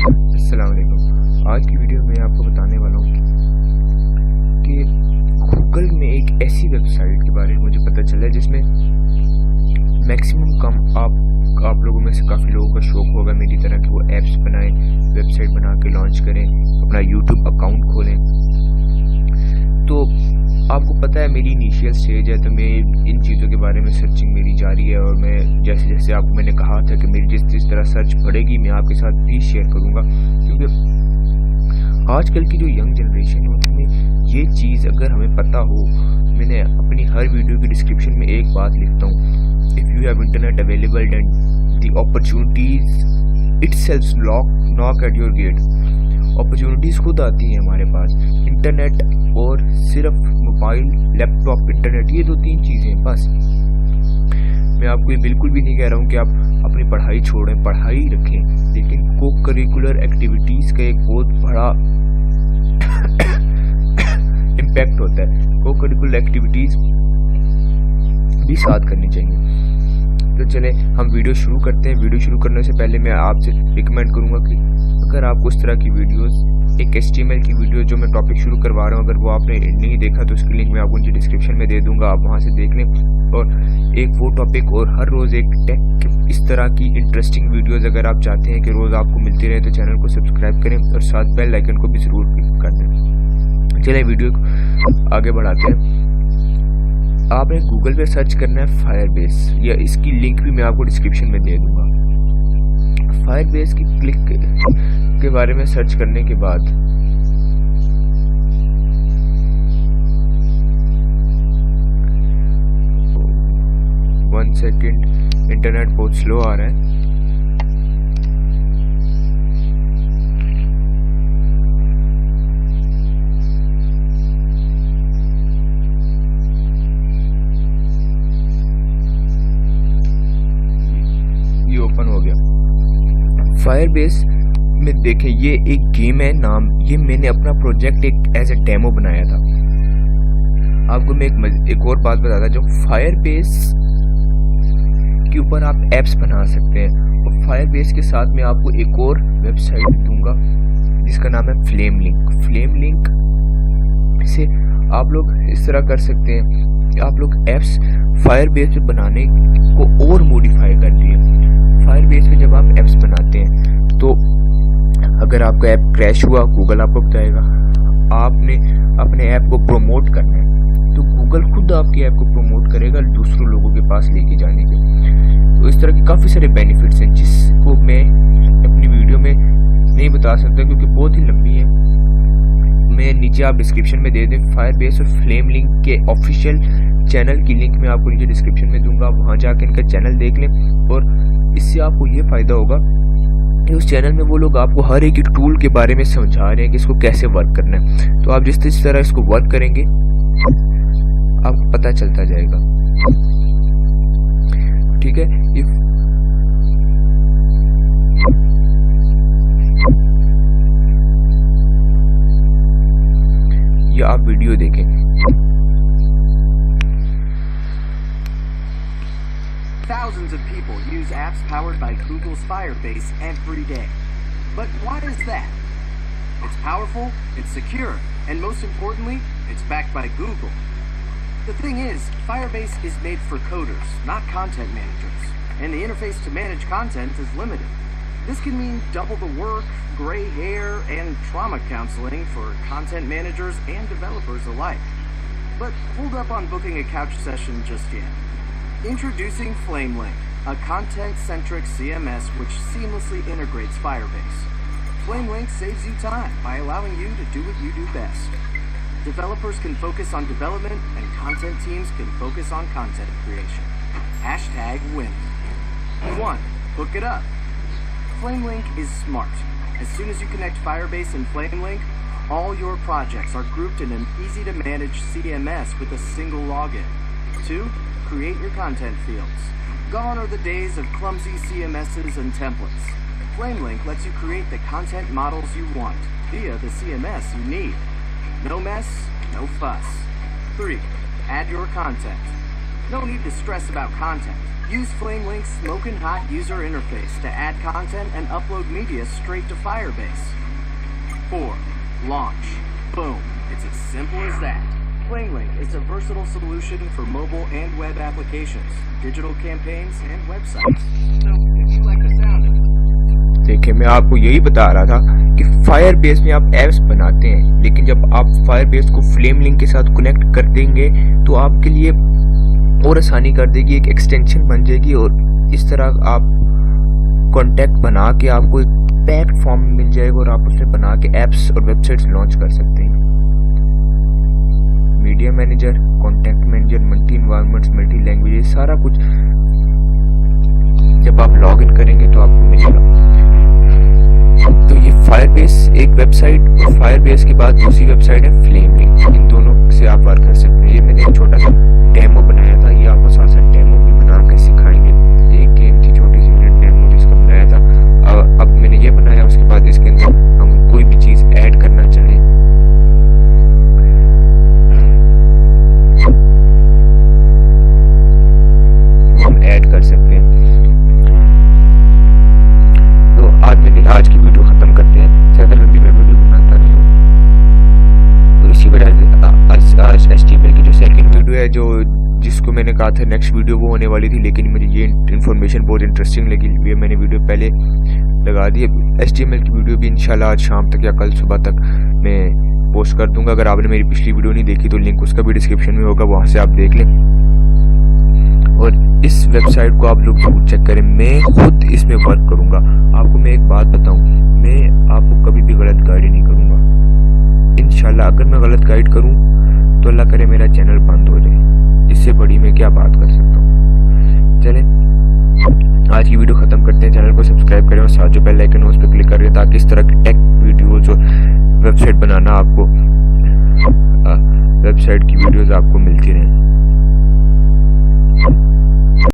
अस्सलाम वालेकुम। आज की वीडियो में आपको बताने वाला हूँ कि गूगल में एक ऐसी वेबसाइट के बारे में मुझे पता चला है जिसमें मैक्सिमम कम आप लोगों में से काफ़ी लोगों का शौक होगा मेरी तरह कि वो ऐप्स बनाएं, वेबसाइट बना के लॉन्च करें, अपना यूट्यूब अकाउंट खोलें। तो आपको पता है मेरी इनिशियल स्टेज है, तो मैं इन चीज़ों के बारे में सर्चिंग मेरी जारी है और मैं जैसे जैसे आपको मैंने कहा था कि मेरी जिस तरह सर्च बढ़ेगी मैं आपके साथ भी शेयर करूँगा, क्योंकि आजकल की जो यंग जनरेशन है उसमें ये चीज़ अगर हमें पता हो, मैंने अपनी हर वीडियो की डिस्क्रिप्शन में एक बात लिखता हूँ, if you have internet available then the opportunities itself knock at your gate. Opportunities खुद आती हैं हमारे पास, इंटरनेट और सिर्फ मोबाइल, लैपटॉप, इंटरनेट, ये 2-3 चीज़ें हैं बस। मैं आपको ये बिल्कुल भी नहीं कह रहा हूँ कि आप अपनी पढ़ाई छोड़ें, पढ़ाई रखें, लेकिन को करिकुलर एक्टिविटीज़ का एक बहुत बड़ा इम्पैक्ट होता है। को करिकुलर एक्टिविटीज़ भी साथ करनी चाहिए। तो चलें हम वीडियो शुरू करते हैं। वीडियो शुरू करने से पहले मैं आपसे रिकमेंड करूँगा कि अगर आपको इस तरह की वीडियोस, एक HTML की वीडियो जो मैं टॉपिक शुरू करवा रहा हूँ, अगर वो आपने नहीं देखा तो उसकी लिंक मैं आपको नीचे डिस्क्रिप्शन में दे दूँगा, आप वहाँ से देख लें। और एक वो टॉपिक और हर रोज़ एक टेक इस तरह की इंटरेस्टिंग वीडियोज़ अगर आप चाहते हैं कि रोज़ आपको मिलती रहे तो चैनल को सब्सक्राइब करें और साथ बेल आइकन को भी ज़रूर क्लिक कर दें। चलें वीडियो को आगे बढ़ाते हैं। आपने गूगल पे सर्च करना है फायरबेस, या इसकी लिंक भी मैं आपको डिस्क्रिप्शन में दे दूंगा। फायरबेस की क्लिक के बारे में सर्च करने के बाद वन सेकेंड, इंटरनेट बहुत स्लो आ रहा है। ओपन हो गया। फायरबेस में देखें, ये एक गेम है, नाम ये मैंने अपना प्रोजेक्ट एक एज ए डेमो बनाया था। आपको मैं एक और बात बताता, जो फायरबेस के ऊपर आप एप्स बना सकते हैं, और फायरबेस के साथ मैं आपको एक और वेबसाइट दूंगा जिसका नाम है फ्लेम लिंक। फ्लेम लिंक से आप लोग इस तरह कर सकते हैं कि आप लोग एप्स फायरबेस पे बनाने को और मॉडिफाई कर दिए। फायरबेस पे जब आप ऐप्स बनाते हैं तो अगर आपका ऐप क्रैश हुआ, गूगल आपको बताएगा। आपने अपने ऐप को प्रमोट करना है तो गूगल खुद आपके ऐप को प्रमोट करेगा दूसरों लोगों के पास लेके जाने के। तो इस तरह के काफ़ी सारे बेनिफिट्स हैं जिसको मैं अपनी वीडियो में नहीं बता सकता क्योंकि बहुत ही लंबी है। मैं नीचे आप डिस्क्रिप्शन में दे दें फायरबेस और फ्लेम लिंक के ऑफिशियल चैनल की लिंक मैं आपको नीचे डिस्क्रिप्शन में दूंगा। वहाँ जाकर इनका चैनल देख लें और इससे आपको ये फ़ायदा होगा कि उस चैनल में वो लोग आपको हर एक टूल के बारे में समझा रहे हैं कि इसको कैसे वर्क करना है। तो आप जिस तरह इसको वर्क करेंगे आपको पता चलता जाएगा, ठीक है। ये आप वीडियो देखें। Thousands of people use apps powered by Google's Firebase every day. But why is that? It's powerful, it's secure, and most importantly, it's backed by Google. The thing is, Firebase is made for coders, not content managers, and the interface to manage content is limited. This can mean double the work, gray hair, and trauma counseling for content managers and developers alike. But hold up on booking a couch session just yet. Introducing FlameLink, a content-centric CMS which seamlessly integrates Firebase. FlameLink saves you time by allowing you to do what you do best. Developers can focus on development and content teams can focus on content creation. #win. 1. Hook it up. FlameLink is smart. As soon as you connect Firebase and FlameLink, all your projects are grouped in an easy-to-manage CMS with a single login. 2. Create your content fields. Gone are the days of clumsy CMSs and templates. FlameLink lets you create the content models you want via the CMS you need. No mess, no fuss. 3. Add your content. No need to stress about content. Use FlameLink's smoking hot user interface to add content and upload media straight to Firebase. 4. Launch. Boom. It's as simple as that. FlameLink is a versatile solution for mobile and web applications, digital campaigns, and websites. So, if you like the sound of it. देखिए, मैं आपको यही बता रहा था कि Firebase में आप ऐप्स बनाते हैं, लेकिन जब आप फायरबेस को फ्लेम लिंक के साथ कनेक्ट कर देंगे तो आपके लिए और आसानी कर देगी, एक एक्सटेंशन बन जाएगी और इस तरह आप कॉन्टैक्ट बना के आपको एक पैक्ड फॉर्म मिल जाएगा और आप उसमें बना के ऐप्स और वेबसाइट्स लॉन्च कर सकते हैं। Media manager, contact manager, multi environments, multi languages, सारा कुछ जब आप लॉग इन करेंगे तो आपको मिलेगा। तो ये फायरबेस एक वेबसाइट और फायरबेस के बाद दूसरी वेबसाइट है फ्लेम लिंक, इन दोनों से आप वर्क कर सकते हैं। ये मैंने एक छोटा सा डेमो बनाया था, ये आपको साथ साथ डेमो भी बना के सिखाएंगे। ये एक गेम थी, छोटी सी मिनट डेमो जिसका बनाया था। अब मैंने ये बनाया, उसके बाद इसके अंदर हम कोई भी चीज ऐड करना चाहें हम ऐड कर सकते हैं। तो आज की वीडियो खत्म करते हैं, ज्यादा लंबी मैं वीडियो बनाता नहीं हूँ। तो इसी वजह से आज HTML की जो सेकंड वीडियो है, जो जिसको मैंने कहा था नेक्स्ट वीडियो वो होने वाली थी, लेकिन मुझे ये इन्फॉर्मेशन बहुत इंटरेस्टिंग लगी, ये मैंने वीडियो पहले लगा दी। HTML की वीडियो भी इंशाल्लाह आज शाम तक या कल सुबह तक मैं पोस्ट कर दूंगा। अगर आपने मेरी पिछली वीडियो नहीं देखी तो लिंक उसका भी डिस्क्रिप्शन में होगा, वहाँ से आप देख लें। और इस वेबसाइट को आप लोग जरूर चेक करें, मैं खुद इसमें वर्क करूंगा। आपको मैं एक बात बताऊं, मैं आपको कभी भी गलत गाइड नहीं करूंगा। इंशाल्लाह अगर मैं गलत गाइड करूं तो अल्लाह करे मेरा चैनल बंद हो जाए, इससे बड़ी मैं क्या बात कर सकता हूं। चलें आज की वीडियो खत्म करते हैं। चैनल को सब्सक्राइब करें और साथ जो बेल आइकन है उस पर क्लिक करें ताकि इस तरह की टेक वीडियोज और वेबसाइट बनाना आपको वेबसाइट की वीडियोज आपको मिलती रहें।